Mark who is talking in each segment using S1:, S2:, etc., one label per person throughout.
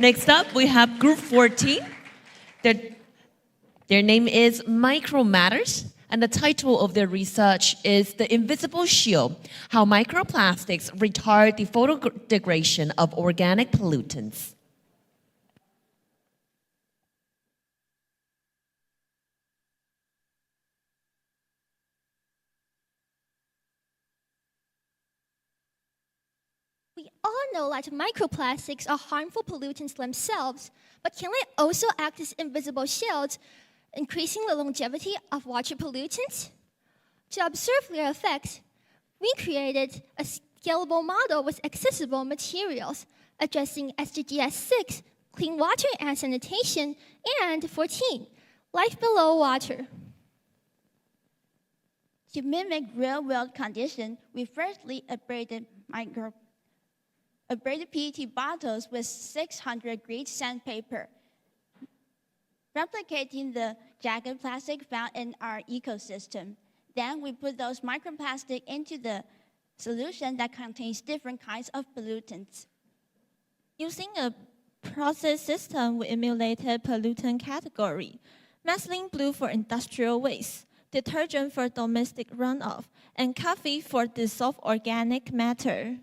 S1: Next up, we have Group 14. Their name is Micro Matters, and the title of their research is The Invisible Shield, How Microplastics Retard the Photodegradation of Organic Pollutants.
S2: We all know that microplastics are harmful pollutants themselves, but can they also act as invisible shields, increasing the longevity of water pollutants? To observe their effects, we created a scalable model with accessible materials, addressing SDGs 6, clean water and sanitation, and 14, life below water.
S3: To mimic real-world conditions, we firstly abraded PET bottles with 600-grade sandpaper, replicating the jagged plastic found in our ecosystem. Then we put those microplastics into the solution that contains different kinds of pollutants.
S4: Using a process system, we emulated pollutant category: methylene blue for industrial waste, detergent for domestic runoff, and coffee for dissolved organic matter.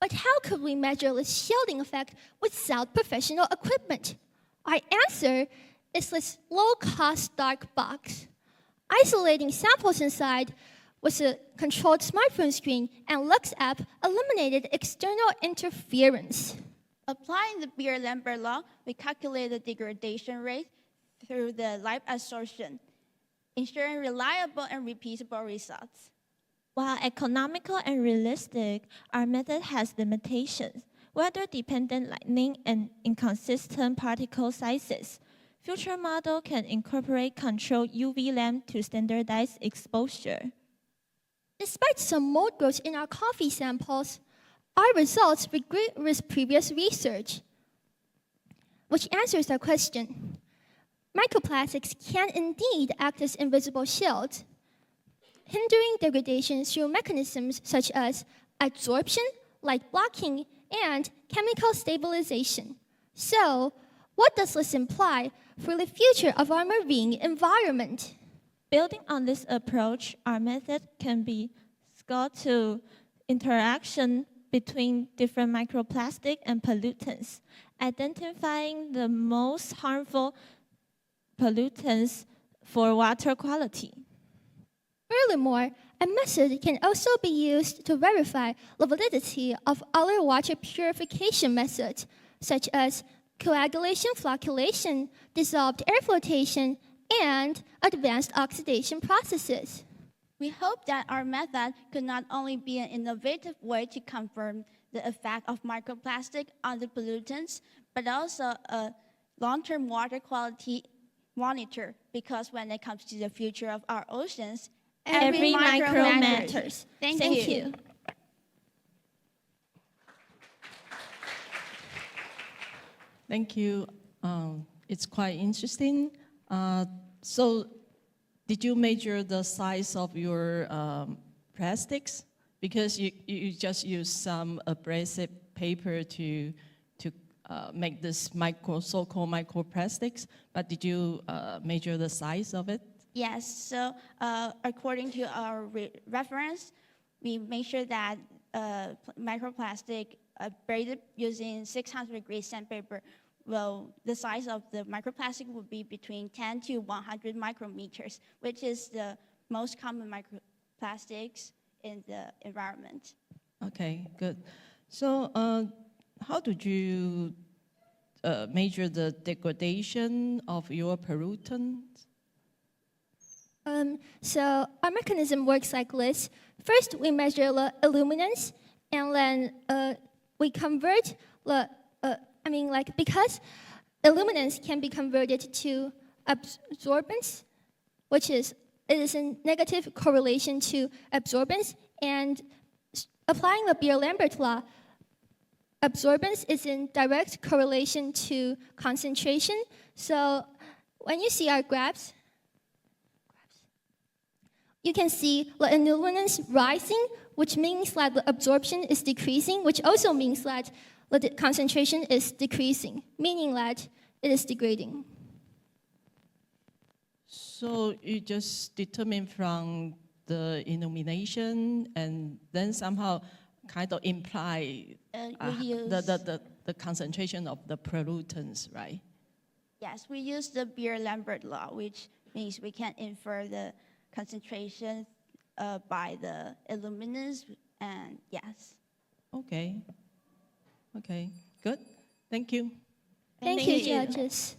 S2: But how could we measure the shielding effect without professional equipment? Our answer is this low-cost dark box. Isolating samples inside with a controlled smartphone screen and Lux app eliminated external interference.
S3: Applying the Beer-Lambert law, we calculate the degradation rate through the light absorption, ensuring reliable and repeatable results.
S4: While economical and realistic, our method has limitations: weather-dependent lighting and inconsistent particle sizes. Future model can incorporate controlled UV lamp to standardize exposure.
S2: Despite some mold growth in our coffee samples, our results agree with previous research, which answers the question. Microplastics can indeed act as invisible shields, hindering degradation through mechanisms such as adsorption, light blocking, and chemical stabilization. So, what does this imply for the future of our marine environment?
S4: Building on this approach, our method can be scaled to interaction between different microplastic and pollutants, identifying the most harmful pollutants for water quality.
S2: Furthermore, a method can also be used to verify the validity of other water purification methods, such as coagulation flocculation, dissolved air flotation, and advanced oxidation processes.
S3: We hope that our method could not only be an innovative way to confirm the effect of microplastic on the pollutants, but also a long-term water quality monitor, because when it comes to the future of our oceans,
S4: every micro matters.
S3: Thank you.
S5: Thank you. It's quite interesting. So, did you measure the size of your plastics? Because you just use some abrasive paper to make this so-called microplastics, but did you measure the size of it?
S3: Yes, so according to our reference, we make sure that microplastic abraded using 600-grade sandpaper, well, the size of the microplastic would be between 10 to 100 micrometers, which is the most common microplastics in the environment.
S5: Okay, good. So how did you measure the degradation of your pollutants?
S2: So our mechanism works like this. First, we measure the illuminance, and then we convert the, because illuminance can be converted to absorbance, it is in negative correlation to absorbance, and applying the Beer-Lambert law, absorbance is in direct correlation to concentration. So when you see our graphs, you can see the illuminance rising, which means that the absorption is decreasing, which also means that the concentration is decreasing, meaning that it is degrading.
S5: So you just determine from the illumination and then somehow kind of imply
S3: We use,
S5: the concentration of the pollutants, right?
S3: yes, we use the Beer-Lambert law, which means we can infer the concentration by the illuminance, and yes.
S5: Okay. Okay, good. Thank you.
S2: Thank
S4: Thank
S2: you,
S4: you.
S2: judges.